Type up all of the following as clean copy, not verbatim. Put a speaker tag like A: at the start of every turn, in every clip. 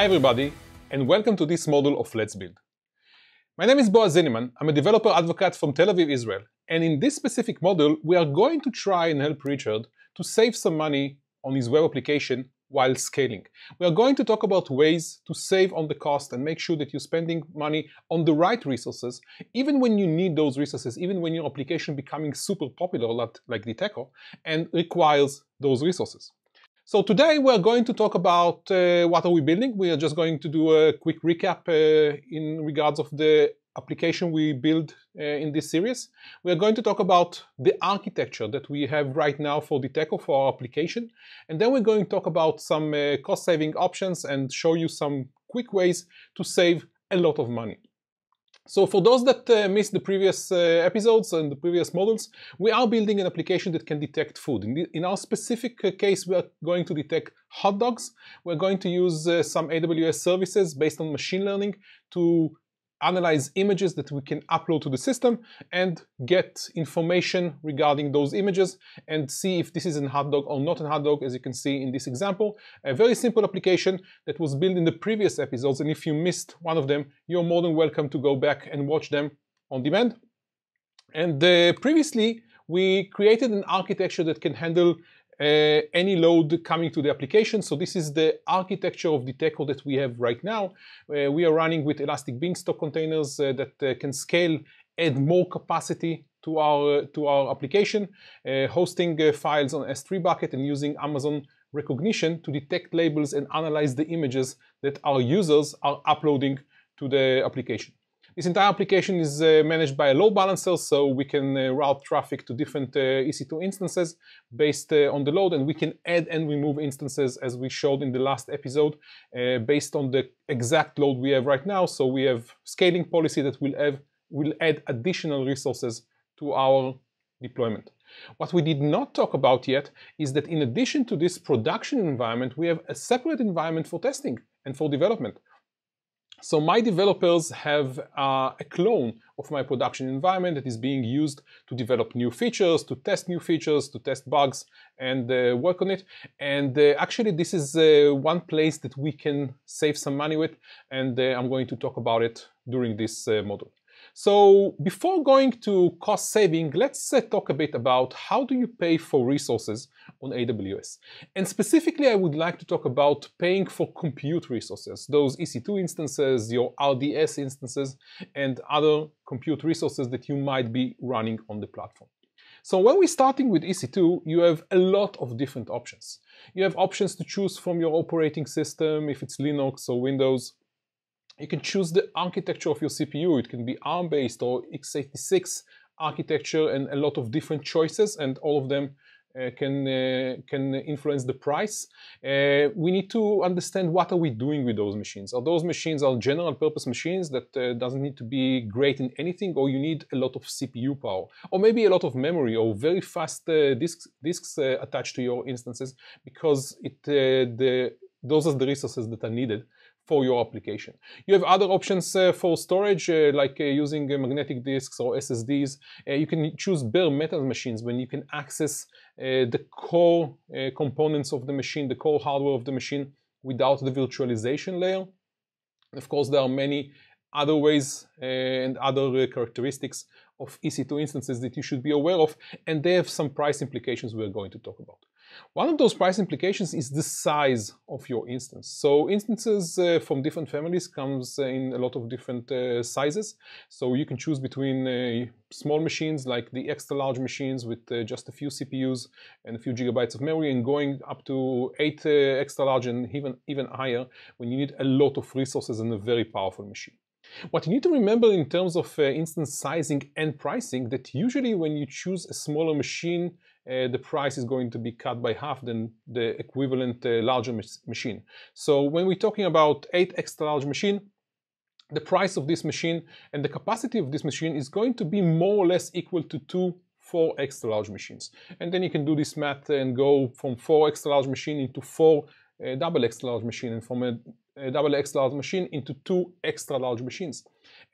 A: Hi everybody, and welcome to this module of Let's Build. My name is Boaz Zinnemann. I'm a developer advocate from Tel Aviv, Israel. And in this specific module, we are going to try and help Richard to save some money on his web application while scaling. We are going to talk about ways to save on the cost and make sure that you're spending money on the right resources, even when you need those resources, even when your application becoming super popular like Detekto and requires those resources. So today we are going to talk about what are we building. We are just going to do a quick recap in regards of the application we build in this series. We are going to talk about the architecture that we have right now for Detekto for our application. And then we're going to talk about some cost-saving options and show you some quick ways to save a lot of money. So for those that missed the previous episodes and the previous models, we are building an application that can detect food. In our specific case, we are going to detect hot dogs. We're going to use some AWS services based on machine learning to analyze images that we can upload to the system and get information regarding those images and see if this is a hot dog or not a hot dog, as you can see in this example. A very simple application that was built in the previous episodes, and if you missed one of them, you're more than welcome to go back and watch them on demand. And previously, we created an architecture that can handle any load coming to the application. So this is the architecture of Detekto that we have right now. We are running with elastic beanstalk containers that can scale, add more capacity to our application, hosting files on S3 bucket and using Amazon recognition to detect labels and analyze the images that our users are uploading to the application. This entire application is managed by a load balancer, so we can route traffic to different EC2 instances based on the load, and we can add and remove instances as we showed in the last episode based on the exact load we have right now. So we have scaling policy that will add additional resources to our deployment. What we did not talk about yet is that in addition to this production environment, we have a separate environment for testing and for development. So my developers have a clone of my production environment that is being used to develop new features, to test new features, to test bugs, and work on it. And actually, this is one place that we can save some money with, and I'm going to talk about it during this module. So before going to cost saving, let's talk a bit about how do you pay for resources on AWS. And specifically, I would like to talk about paying for compute resources, those EC2 instances, your RDS instances, and other compute resources that you might be running on the platform. So when we're starting with EC2, you have a lot of different options. You have options to choose from your operating system, if it's Linux or Windows. You can choose the architecture of your CPU. It can be ARM-based or x86 architecture, and a lot of different choices, and all of them can influence the price. We need to understand what are we doing with those machines. Are those machines general purpose machines that doesn't need to be great in anything, or you need a lot of CPU power, or maybe a lot of memory, or very fast disks attached to your instances, because those are the resources that are needed for your application. You have other options for storage, like using magnetic disks or SSDs. You can choose bare metal machines when you can access the core components of the machine, the core hardware of the machine, without the virtualization layer. Of course, there are many other ways and other characteristics of EC2 instances that you should be aware of, and they have some price implications we're going to talk about. One of those price implications is the size of your instance. So instances from different families comes in a lot of different sizes. So you can choose between small machines like the extra large machines with just a few CPUs and a few gigabytes of memory, and going up to 8 extra large and even higher when you need a lot of resources and a very powerful machine. What you need to remember in terms of instance sizing and pricing, that usually when you choose a smaller machine, the price is going to be cut by half than the equivalent larger machine. So when we're talking about 8 extra large machine, the price of this machine and the capacity of this machine is going to be more or less equal to 4 extra large machines. And then you can do this math and go from 4 extra large machine into 4 double extra large machine, and from a double extra large machine into 2 extra large machines.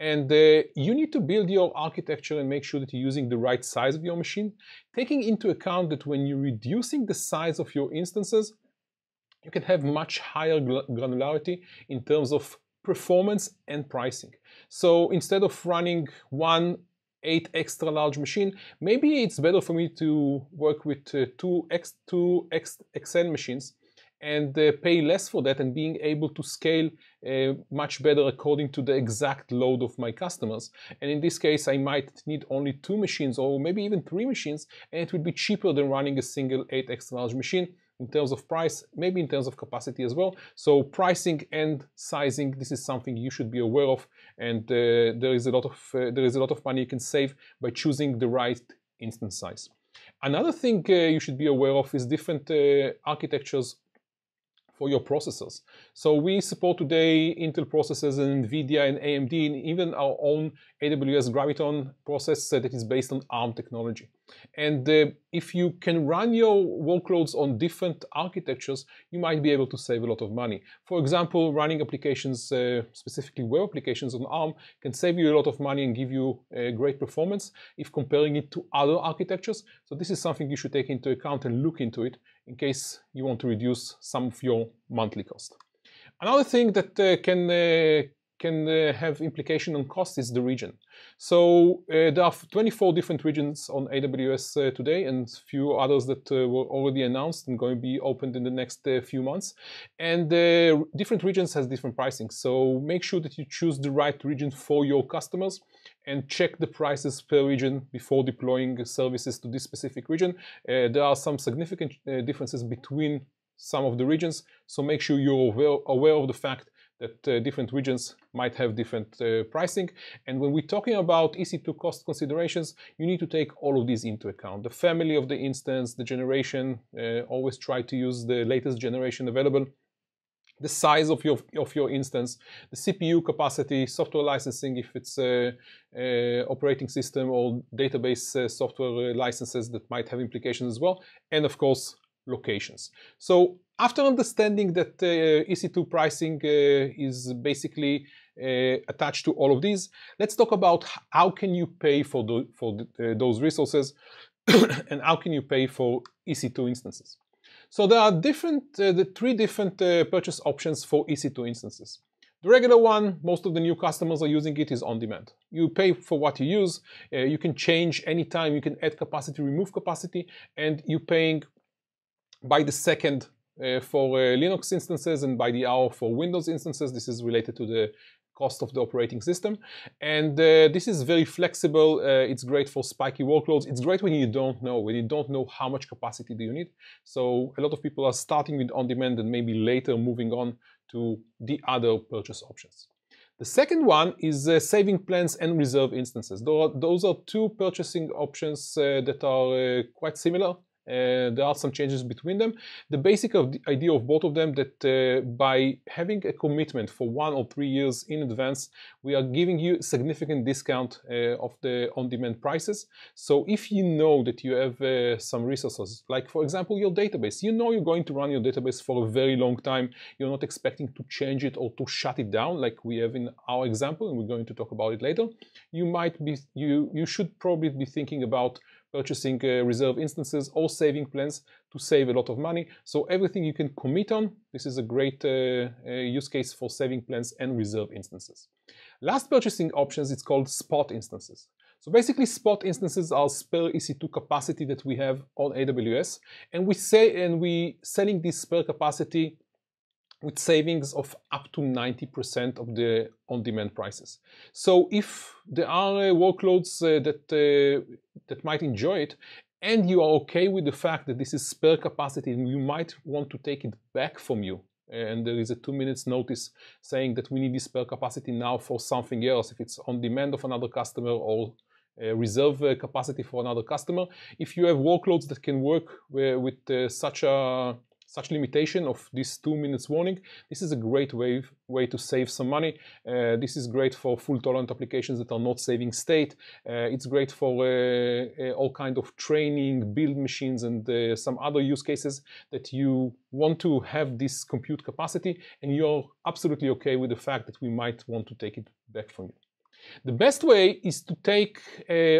A: And you need to build your architecture and make sure that you're using the right size of your machine, taking into account that when you're reducing the size of your instances, you can have much higher granularity in terms of performance and pricing. So instead of running 8 extra large machine, maybe it's better for me to work with two XN machines and pay less for that, and being able to scale much better according to the exact load of my customers. And in this case, I might need only 2 machines or maybe even 3 machines, and it would be cheaper than running a single 8 extra large machine in terms of price, maybe in terms of capacity as well. So pricing and sizing, this is something you should be aware of, and there is a lot of money you can save by choosing the right instance size. Another thing you should be aware of is different architectures for your processors. So we support today Intel processors and NVIDIA and AMD, and even our own AWS Graviton process that is based on ARM technology. And if you can run your workloads on different architectures, you might be able to save a lot of money. For example, running applications, specifically web applications on ARM, can save you a lot of money and give you great performance if comparing it to other architectures. So this is something you should take into account and look into it in case you want to reduce some of your monthly cost. Another thing that can have implication on cost is the region. So there are 24 different regions on AWS today, and a few others that were already announced and going to be opened in the next few months. And different regions has different pricing. So make sure that you choose the right region for your customers and check the prices per region before deploying services to this specific region. There are some significant differences between some of the regions, so make sure you're aware of the fact that different regions might have different pricing. And when we're talking about EC2 cost considerations, you need to take all of these into account. The family of the instance, the generation, always try to use the latest generation available, the size of your instance, the CPU capacity, software licensing if it's operating system or database software licenses that might have implications as well, and of course locations. So after understanding that EC2 pricing is basically attached to all of these, let's talk about how can you pay for those resources and how can you pay for EC2 instances. So there are the 3 different purchase options for EC2 instances. The regular one, most of the new customers are using it, is on demand. You pay for what you use, you can change anytime, you can add capacity, remove capacity, and you're paying by the second for Linux instances and by the hour for Windows instances. This is related to the cost of the operating system. And this is very flexible. It's great for spiky workloads. It's great when you don't know how much capacity do you need. So a lot of people are starting with on-demand and maybe later moving on to the other purchase options. The second one is saving plans and reserve instances. Those are 2 purchasing options that are quite similar. There are some changes between them. The basic idea of both of them that by having a commitment for 1 or 3 years in advance, we are giving you significant discount of the on-demand prices. So if you know that you have some resources, like for example your database, you know you're going to run your database for a very long time, you're not expecting to change it or to shut it down like we have in our example, and we're going to talk about it later, you should probably be thinking about purchasing reserve instances or saving plans to save a lot of money. So everything you can commit on, this is a great use case for saving plans and reserve instances. Last purchasing options, it's called spot instances. So basically spot instances are spare EC2 capacity that we have on AWS, and we selling this spare capacity with savings of up to 90% of the on-demand prices. So if there are workloads that might enjoy it, and you are okay with the fact that this is spare capacity and you might want to take it back from you, and there is a 2 minutes notice saying that we need this spare capacity now for something else, if it's on demand of another customer or reserve capacity for another customer. If you have workloads that can work with such limitation of this 2 minutes warning, this is a great way to save some money. This is great for full tolerant applications that are not saving state. It's great for all kind of training, build machines, and some other use cases that you want to have this compute capacity, and you're absolutely okay with the fact that we might want to take it back from you. The best way is to take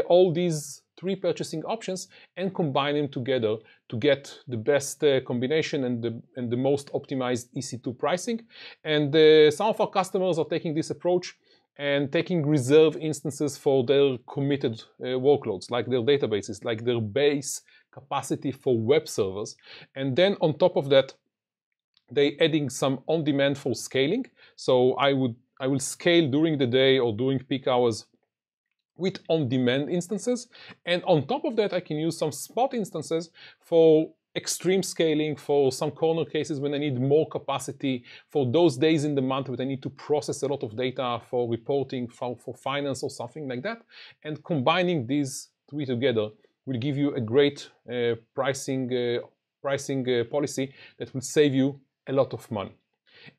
A: all these 3 purchasing options and combine them together to get the best combination and the most optimized EC2 pricing. And some of our customers are taking this approach and taking reserve instances for their committed workloads, like their databases, like their base capacity for web servers. And then on top of that, they adding some on-demand for scaling. So I will scale during the day or during peak hours with on-demand instances. And on top of that, I can use some spot instances for extreme scaling, for some corner cases when I need more capacity, for those days in the month when I need to process a lot of data for reporting, for finance or something like that. And combining these 3 together will give you a great pricing policy that will save you a lot of money.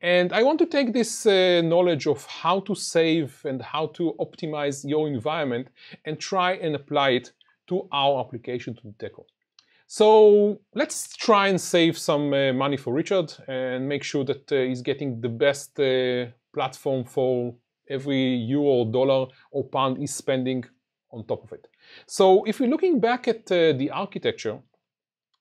A: And I want to take this knowledge of how to save and how to optimize your environment and try and apply it to our application, to Detekto. So let's try and save some money for Richard and make sure that he's getting the best platform for every euro, dollar, or pound he's spending on top of it. So if we're looking back at the architecture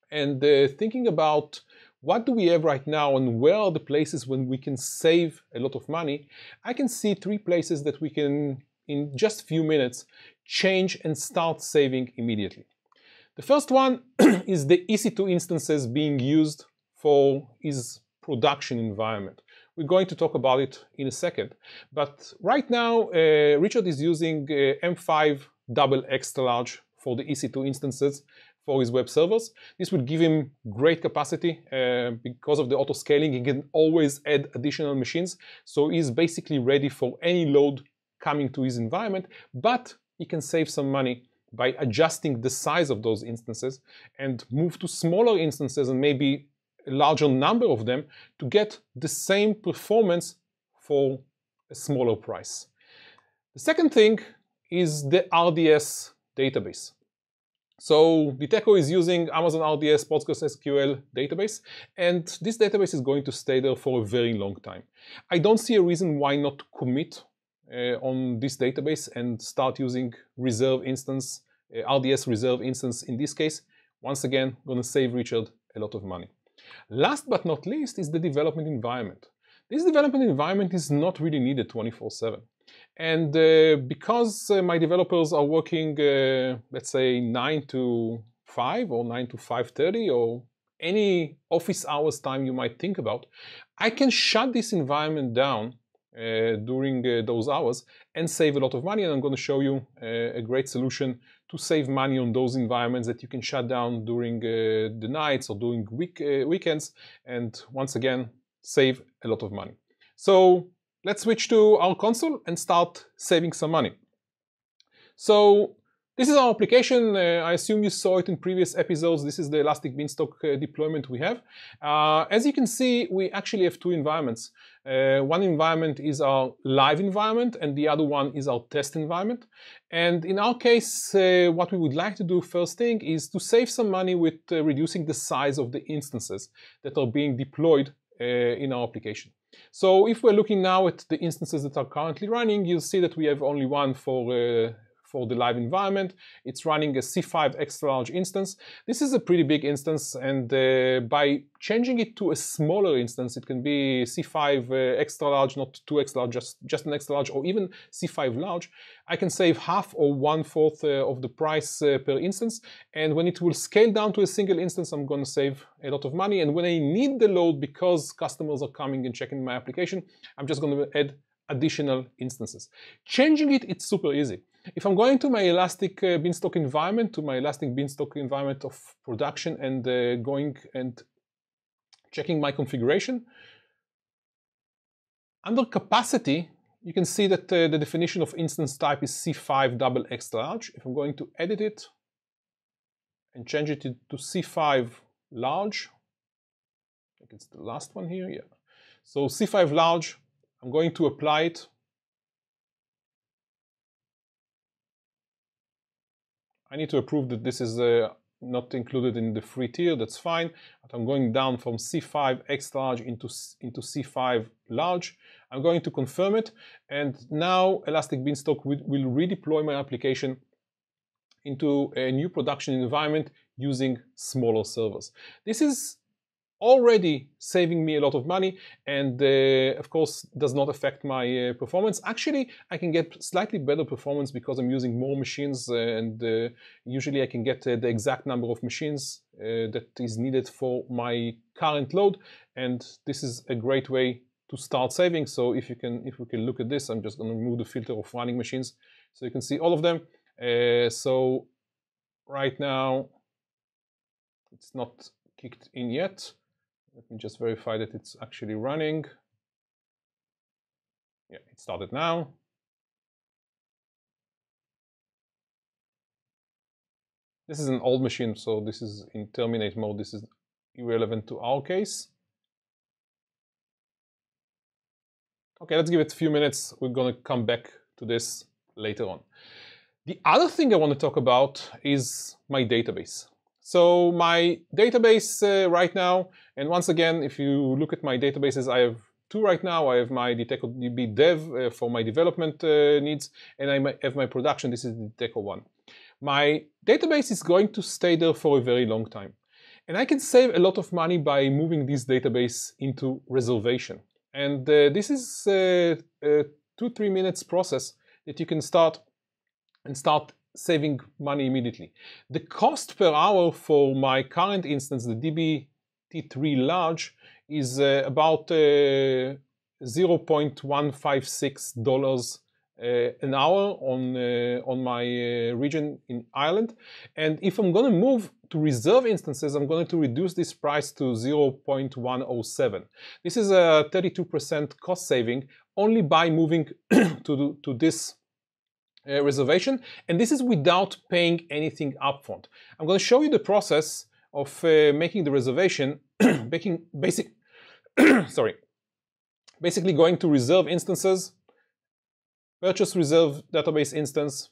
A: and thinking about what do we have right now and where are the places when we can save a lot of money, I can see 3 places that we can, in just a few minutes, change and start saving immediately. The first one is the EC2 instances being used for his production environment. We're going to talk about it in a second. But right now, Richard is using M5 double extra large for the EC2 instances for his web servers. This will give him great capacity because of the auto scaling. He can always add additional machines. So he's basically ready for any load coming to his environment, but he can save some money by adjusting the size of those instances and move to smaller instances and maybe a larger number of them to get the same performance for a smaller price. The second thing is the RDS database. So Detekto is using Amazon RDS PostgreSQL database, and this database is going to stay there for a very long time. I don't see a reason why not to commit on this database and start using reserve instance, RDS reserve instance in this case. Once again, going to save Richard a lot of money. Last but not least is the development environment. This development environment is not really needed 24/7. And because my developers are working, let's say 9 to 5 or 9 to 5:30 or any office hours time you might think about, I can shut this environment down during those hours and save a lot of money. And I'm going to show you a great solution to save money on those environments that you can shut down during the nights or during weekends, and once again save a lot of money. So let's switch to our console and start saving some money. So this is our application. I assume you saw it in previous episodes. This is the Elastic Beanstalk deployment we have. As you can see, we actually have 2 environments. One environment is our live environment and the other one is our test environment. And in our case, what we would like to do first thing is to save some money with reducing the size of the instances that are being deployed in our application. So if we're looking now at the instances that are currently running, you'll see that we have only one for the live environment. It's running a C5 extra large instance. This is a pretty big instance, and by changing it to a smaller instance, it can be C5 extra large, not 2 extra large, just an extra large, or even C5 large, I can save half or 1/4 of the price per instance. And when it will scale down to a single instance, I'm going to save a lot of money. And when I need the load because customers are coming and checking my application, I'm just going to add additional instances. Changing it, it's super easy. If I'm going to my Elastic Beanstalk environment, to my Elastic Beanstalk environment of production, and going and checking my configuration, under capacity, you can see that the definition of instance type is C5 double extra large. If I'm going to edit it and change it to C5 large, I think it's the last one here, yeah. So C5 large, I'm going to apply it. I need to approve that this is not included in the free tier, that's fine. But I'm going down from C5 extra large into C5 large. I'm going to confirm it, and now Elastic Beanstalk will redeploy my application into a new production environment using smaller servers. This is already saving me a lot of money, and of course does not affect my performance. Actually, I can get slightly better performance because I'm using more machines, and usually I can get the exact number of machines that is needed for my current load, and this is a great way to start saving. So if we can look at this, I'm just going to remove the filter of running machines so you can see all of them. So right now it's not kicked in yet. Let me just verify that it's actually running. Yeah, it started now. This is an old machine, so this is in terminate mode. This is irrelevant to our case. Okay, let's give it a few minutes. We're going to come back to this later on. The other thing I want to talk about is my database. So my database right now, and once again, if you look at my databases, I have two right now. I have my Detekto DB dev for my development needs, and I have my production. This is the Detekto one. My database is going to stay there for a very long time. And I can save a lot of money by moving this database into reservation. And this is a 2-3 minutes process that you can start saving money immediately. The cost per hour for my current instance, the DB-T3 large, is about $0.156 an hour on my region in Ireland. And if I'm going to move to reserve instances, I'm going to reduce this price to 0.107. This is a 32% cost saving only by moving to this reservation, and this is without paying anything upfront. I'm going to show you the process of making the reservation, basically going to reserve instances, purchase reserve database instance.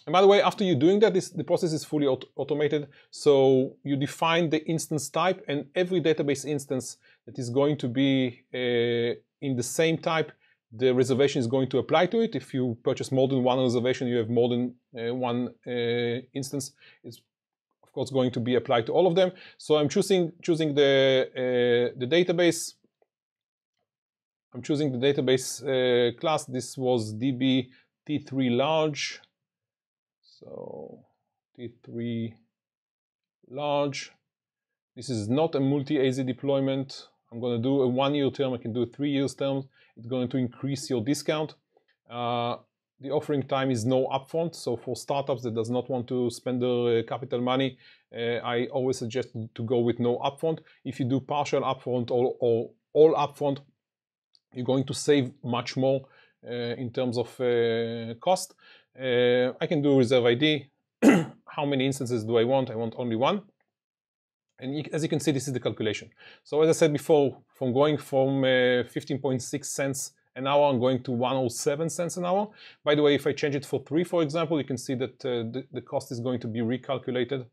A: And by the way, after you're doing that, the process is fully automated. So you define the instance type, and every database instance that is going to be in the same type, the reservation is going to apply to it. If you purchase more than one reservation, you have more than one instance, it's of course going to be applied to all of them. So I'm choosing the database. I'm choosing the database class. This was DB T3 large. So T3 large. This is not a multi-AZ deployment. I'm going to do a 1-year term. I can do a 3 years term. It's going to increase your discount. The offering time is no upfront. So for startups that does not want to spend their capital money, I always suggest to go with no upfront. If you do partial upfront or all upfront, you're going to save much more in terms of cost. I can do reserve ID. How many instances do I want? I want only one. And as you can see, this is the calculation. So as I said before, from going from 15.6 cents an hour, I'm going to 107 cents an hour. By the way, if I change it for 3, for example, you can see that the cost is going to be recalculated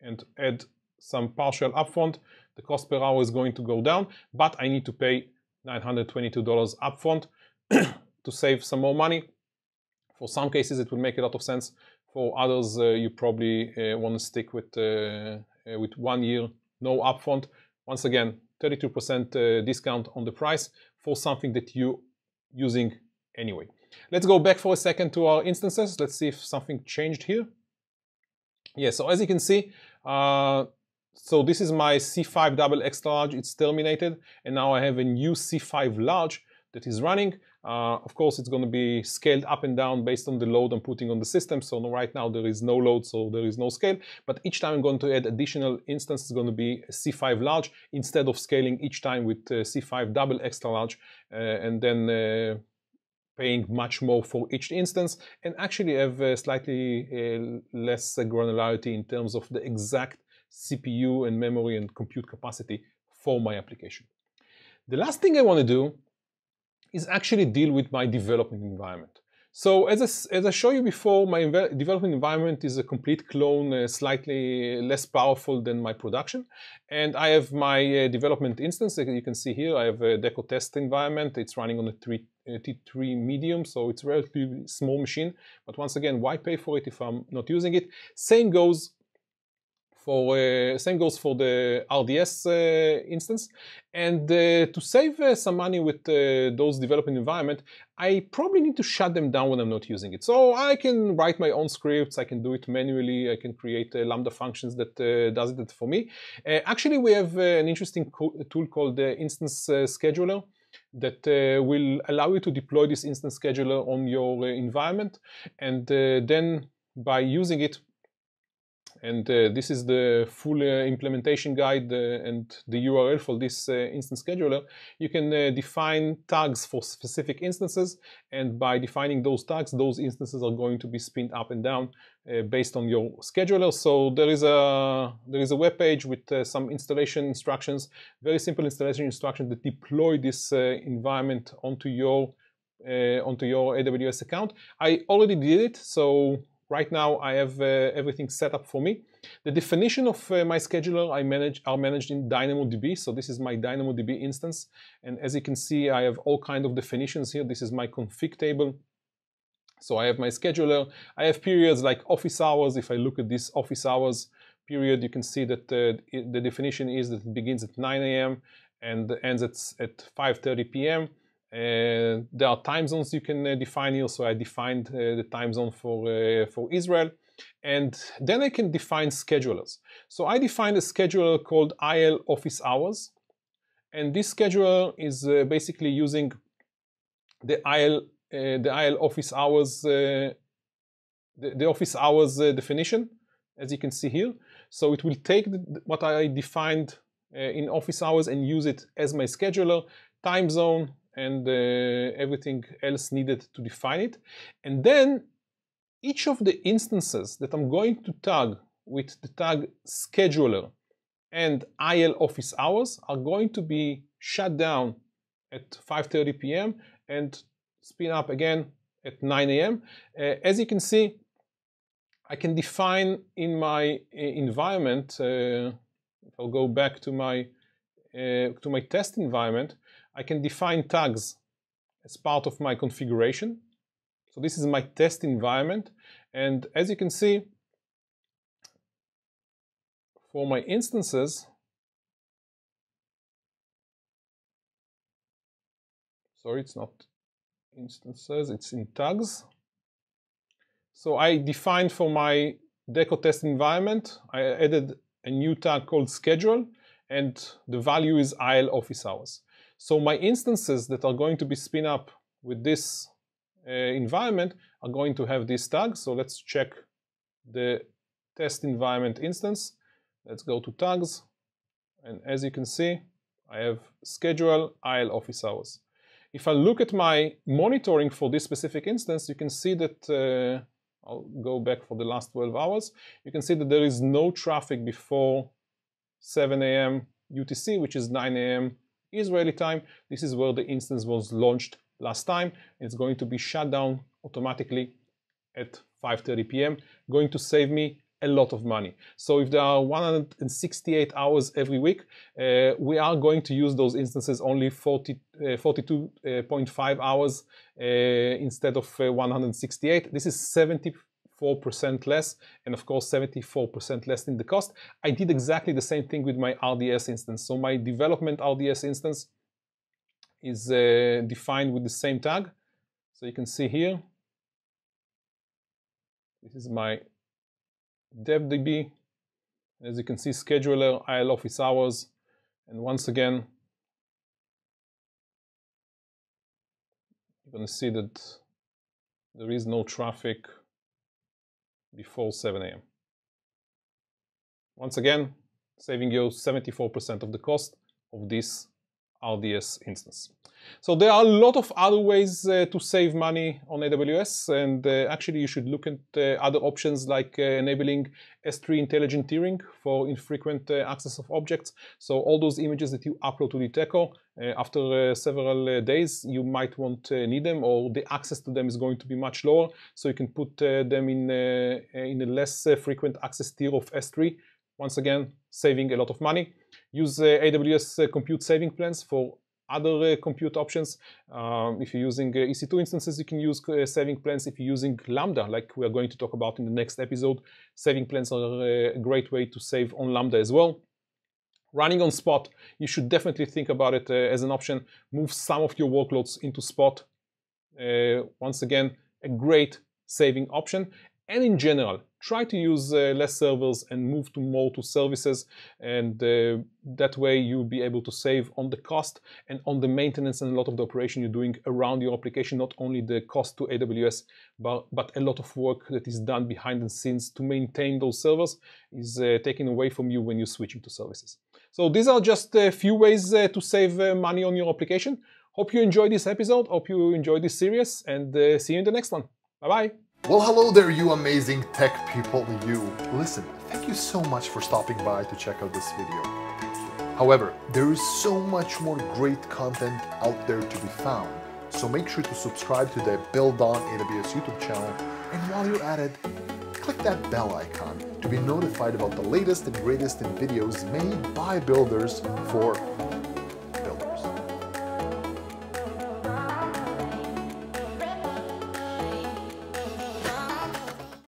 A: and add some partial upfront. The cost per hour is going to go down, but I need to pay $922 upfront to save some more money. For some cases, it will make a lot of sense. For others, you probably want to stick with 1 year, no upfront. Once again, 32% discount on the price for something that you're using anyway. Let's go back for a second to our instances. Let's see if something changed here. Yeah, so as you can see, so this is my C5 double extra large. It's terminated, and now I have a new C5 large that is running. Of course, it's going to be scaled up and down based on the load I'm putting on the system. So right now there is no load, so there is no scale. But each time I'm going to add additional instance, it's going to be a C5 large instead of scaling each time with C5 double extra large and then paying much more for each instance, and actually have slightly less granularity in terms of the exact CPU and memory and compute capacity for my application. The last thing I want to do is actually deal with my development environment. So as I showed you before, my development environment is a complete clone, slightly less powerful than my production. And I have my development instance. You can see here, I have a Detekto test environment. It's running on a T3 medium, so it's a relatively small machine. But once again, why pay for it if I'm not using it? Same goes for the RDS instance. And to save some money with those development environment, I probably need to shut them down when I'm not using it. So I can write my own scripts, I can do it manually, I can create Lambda functions that does it for me. Actually, we have an interesting tool called the Instance Scheduler that will allow you to deploy this instance scheduler on your environment. And then by using it, and this is the full implementation guide and the URL for this instance scheduler. You can define tags for specific instances, and by defining those tags, those instances are going to be spinned up and down based on your scheduler. So there is a web page with some installation instructions, very simple installation instructions that deploy this environment onto your AWS account. I already did it, so right now I have everything set up for me. The definition of my scheduler are managed in DynamoDB. So this is my DynamoDB instance. And as you can see, I have all kinds of definitions here. This is my config table. So I have my scheduler. I have periods like office hours. If I look at this office hours period, you can see that the definition is that it begins at 9 a.m. and ends at 5:30 p.m. There are time zones you can define here, so I defined the time zone for Israel. And then I can define schedulers. So I defined a scheduler called IL office hours. And this scheduler is basically using the IL office hours, the office hours definition, as you can see here. So it will take what I defined in office hours and use it as my scheduler, time zone, and everything else needed to define it. And then each of the instances that I'm going to tag with the tag scheduler and IL office hours are going to be shut down at 5:30 p.m. and spin up again at 9 a.m. As you can see, I can define in my environment, if I'll go back to my test environment, I can define tags as part of my configuration. So this is my test environment. And as you can see, for my instances, sorry, it's not instances, it's in tags. So I defined for my Detekto test environment, I added a new tag called schedule, and the value is IL office hours. So my instances that are going to be spin up with this environment are going to have this tag. So let's check the test environment instance. Let's go to tags. And as you can see, I have schedule IL office hours. If I look at my monitoring for this specific instance, you can see that I'll go back for the last 12 hours. You can see that there is no traffic before 7 a.m. UTC, which is 9 a.m. Israeli time. This is where the instance was launched last time. It's going to be shut down automatically at 5:30 p.m., going to save me a lot of money. So if there are 168 hours every week, we are going to use those instances only 42.5 hours instead of 168. This is 74% less, and of course 74% less in the cost. I did exactly the same thing with my RDS instance. So my development RDS instance is defined with the same tag. So you can see here, this is my DevDB. As you can see, scheduler, IL office hours, and once again, you're going to see that there is no traffic before 7 a.m. Once again, saving you 74% of the cost of this RDS instance. So there are a lot of other ways to save money on AWS, and actually you should look at other options like enabling S3 intelligent tiering for infrequent access of objects. So all those images that you upload to Detekto, after several days you might won't need them, or the access to them is going to be much lower, so you can put them in a less frequent access tier of S3. Once again, saving a lot of money. Use AWS compute saving plans for other compute options. If you're using EC2 instances, you can use saving plans. If you're using Lambda, like we are going to talk about in the next episode, saving plans are a great way to save on Lambda as well. Running on Spot, you should definitely think about it as an option. Move some of your workloads into Spot. Once again, a great saving option. And in general, try to use less servers and move more to services, and that way you'll be able to save on the cost and on the maintenance and a lot of the operation you're doing around your application. Not only the cost to AWS, but a lot of work that is done behind the scenes to maintain those servers is taken away from you when you're switching to services. So these are just a few ways to save money on your application. Hope you enjoyed this episode, hope you enjoyed this series, and see you in the next one. Bye-bye.
B: Well, hello there, you amazing tech people, you. Listen, thank you so much for stopping by to check out this video. However, there is so much more great content out there to be found, so make sure to subscribe to the Build on AWS YouTube channel, and while you're at it, click that bell icon to be notified about the latest and greatest in videos made by builders for